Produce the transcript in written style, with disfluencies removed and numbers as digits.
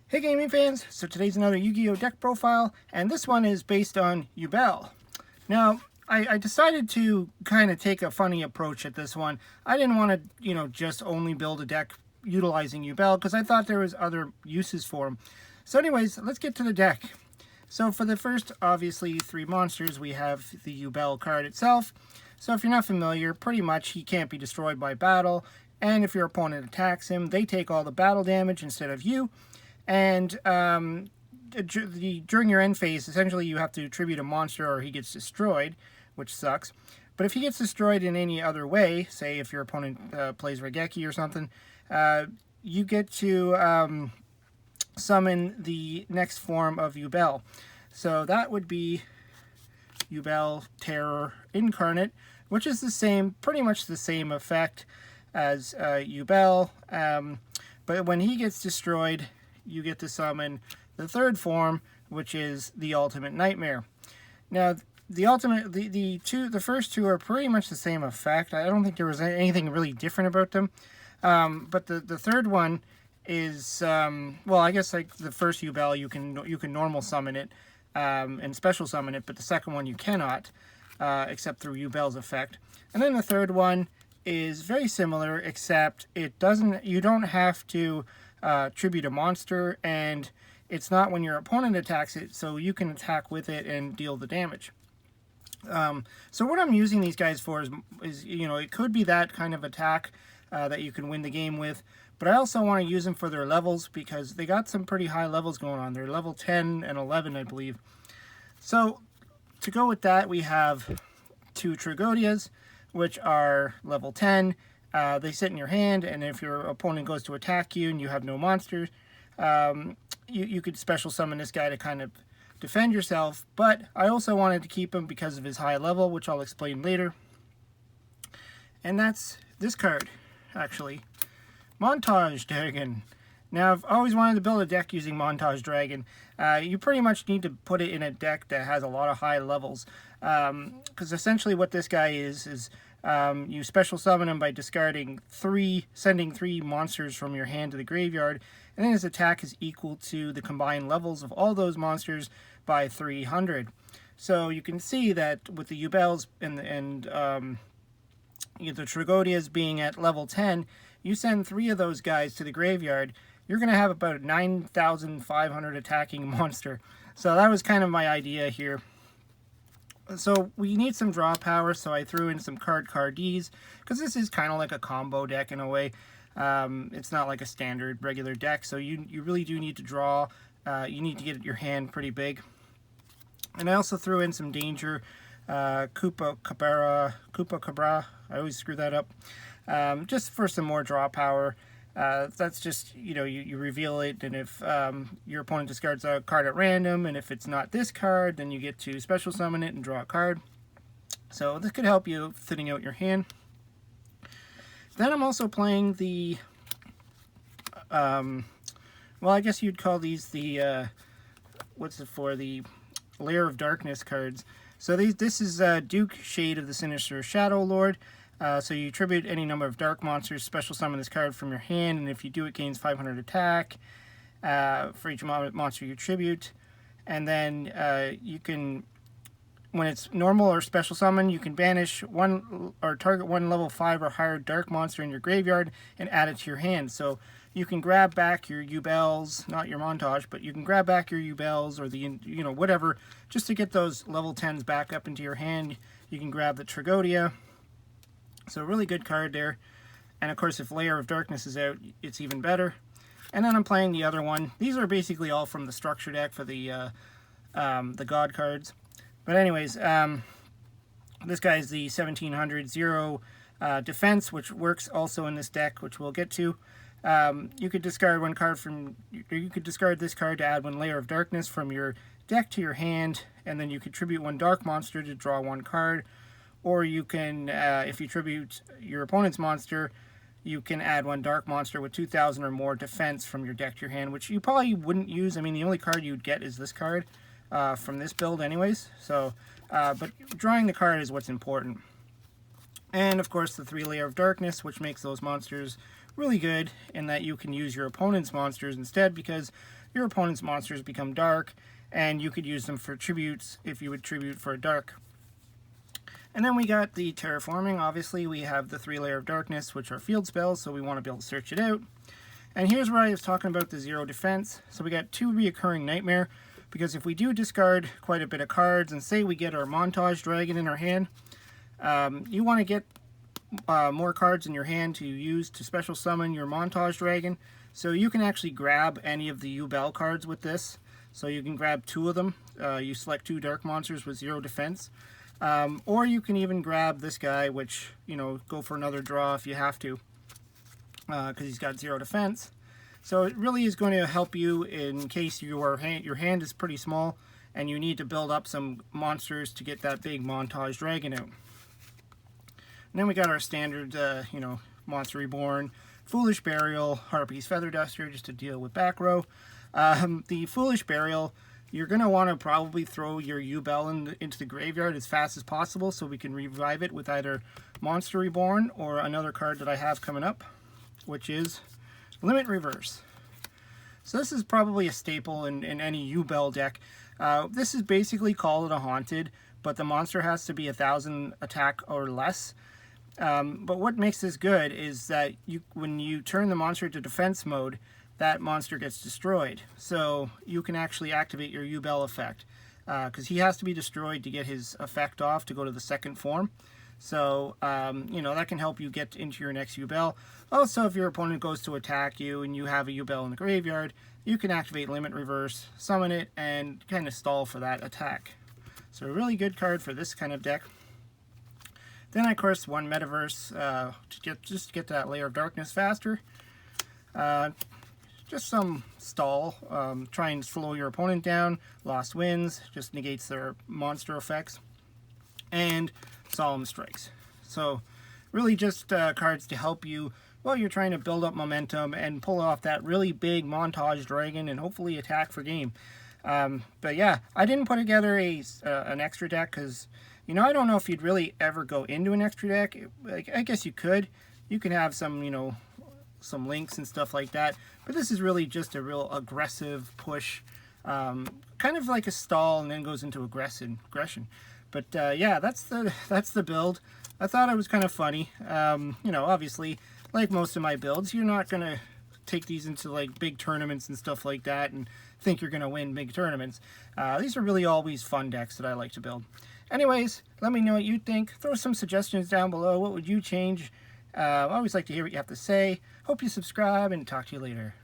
Hey gaming fans, so today's another Yu-Gi-Oh! Deck profile, and this one is based on Yubel. Now, I decided to kind of take a funny approach at this one. I didn't want to, just only build a deck utilizing Yubel, because I thought there was other uses for him. So anyways, let's get to the deck. So for the first, obviously, 3 monsters, we have the Yubel card itself. So if you're not familiar, pretty much he can't be destroyed by battle, and if your opponent attacks him, they take all the battle damage instead of you. And during your end phase, essentially you have to tribute a monster or he gets destroyed, which sucks. But if he gets destroyed in any other way, say if your opponent plays Regeki or something, you get to summon the next form of Yubel. So that would be Yubel Terror Incarnate, which is the same, pretty much the same effect as Yubel. But when he gets destroyed, you get to summon the third form, which is the Ultimate Nightmare. Now, the first two are pretty much the same effect. I don't think there was anything really different about them. But the third one is, well, I guess like the first Yubel, you can normal summon it and special summon it, but the second one you cannot, except through Yubel's effect. And then the third one is very similar, except you don't have to tribute a monster, and it's not when your opponent attacks it, so you can attack with it and deal the damage. So what I'm using these guys for is it could be that kind of attack that you can win the game with, but I also want to use them for their levels because they got some pretty high levels going on. They're level 10 and 11, I believe. So to go with that, we have 2 Trigodias, which are level 10. They sit in your hand, and if your opponent goes to attack you and you have no monsters, you could special summon this guy to kind of defend yourself. But I also wanted to keep him because of his high level, which I'll explain later. And that's this card, actually. Montage Dragon. Now, I've always wanted to build a deck using Montage Dragon. You pretty much need to put it in a deck that has a lot of high levels. Because essentially what this guy is you special summon him by sending 3 monsters from your hand to the graveyard, and then his attack is equal to the combined levels of all those monsters by 300. So you can see that with the Yubels and the Trigodias being at level 10, you send 3 of those guys to the graveyard, you're going to have about 9,500 attacking monster. So that was kind of my idea here. So we need some draw power, so I threw in some Ds, because this is kind of like a combo deck in a way. It's not like a standard regular deck, so you really do need to draw. You need to get your hand pretty big. And I also threw in some danger, Koopa Cabra, I always screw that up, just for some more draw power. That's just, you reveal it, and if your opponent discards a card at random, and if it's not this card, then you get to special summon it and draw a card. So this could help you thinning out your hand. Then I'm also playing the, well, I guess you'd call these the, the Lair of Darkness cards. So this is Duke, Shade of the Sinister Shadow Lord. So you tribute any number of dark monsters, special summon this card from your hand, and if you do, it gains 500 attack for each monster you tribute. And then you can, when it's normal or special summon, you can banish one or target one level 5 or higher dark monster in your graveyard and add it to your hand. So you can grab back your Yubels, not your Montage, but you can grab back your Yubels or the, whatever, just to get those level 10s back up into your hand. You can grab the Trigodia. So a really good card there. And of course, if Lair of Darkness is out, it's even better. And then I'm playing the other one. These are basically all from the structure deck for the God cards. But anyways, this guy is the 1700 0 defense, which works also in this deck, which we'll get to. You could discard one card you could discard this card to add 1 Lair of Darkness from your deck to your hand, and then you could tribute 1 dark monster to draw 1 card. Or you can, if you tribute your opponent's monster, you can add 1 dark monster with 2,000 or more defense from your deck to your hand, which you probably wouldn't use. I mean, the only card you'd get is this card from this build anyways. So, but drawing the card is what's important. And, of course, the 3 Lair of Darkness, which makes those monsters really good in that you can use your opponent's monsters instead, because your opponent's monsters become dark, and you could use them for tributes if you would tribute for a dark. And then we got the terraforming. Obviously, we have the 3-layer of darkness, which are field spells, so we want to be able to search it out. And here's where I was talking about the 0 defense. So we got 2 reoccurring nightmare, because if we do discard quite a bit of cards, and say we get our montage dragon in our hand, you want to get more cards in your hand to use to special summon your montage dragon. So you can actually grab any of the Yubel cards with this. So you can grab 2 of them. You select 2 dark monsters with 0 defense. Or you can even grab this guy, which, you know, go for another draw if you have to, because he's got 0 defense. So it really is going to help you in case your hand is pretty small and you need to build up some monsters to get that big montage dragon out. And then we got our standard, you know, Monster Reborn, Foolish Burial, Harpy's Feather Duster, just to deal with back row. The Foolish Burial, you're going to want to probably throw your Yubel into the graveyard as fast as possible so we can revive it with either Monster Reborn or another card that I have coming up, which is Limit Reverse. So this is probably a staple in any Yubel deck. This is basically Call It a Haunted, but the monster has to be 1,000 attack or less. But what makes this good is that when you turn the monster to defense mode, that monster gets destroyed. So you can actually activate your Yubel effect, because he has to be destroyed to get his effect off to go to the second form. So, you know, that can help you get into your next Yubel. Also, if your opponent goes to attack you and you have a Yubel in the graveyard, you can activate Limit Reverse, summon it, and kind of stall for that attack. So a really good card for this kind of deck. Then, of course, one Metaverse to get that Layer of Darkness faster. Just some stall, try and slow your opponent down. Lost Winds just negates their monster effects. And Solemn Strikes. So really just cards to help you while you're trying to build up momentum and pull off that really big montage dragon and hopefully attack for game. But yeah, I didn't put together an extra deck because, you know, I don't know if you'd really ever go into an extra deck. I guess you could. You can have some, you know, some links and stuff like that. But this is really just a real aggressive push, kind of like a stall and then goes into aggression. But yeah, that's the build. I thought it was kind of funny. You know, obviously, like most of my builds, you're not gonna take these into like big tournaments and stuff like that and think you're gonna win big tournaments. These are really always fun decks that I like to build. Anyways, let me know what you think. Throw some suggestions down below. What would you change? I always like to hear what you have to say. Hope you subscribe and talk to you later.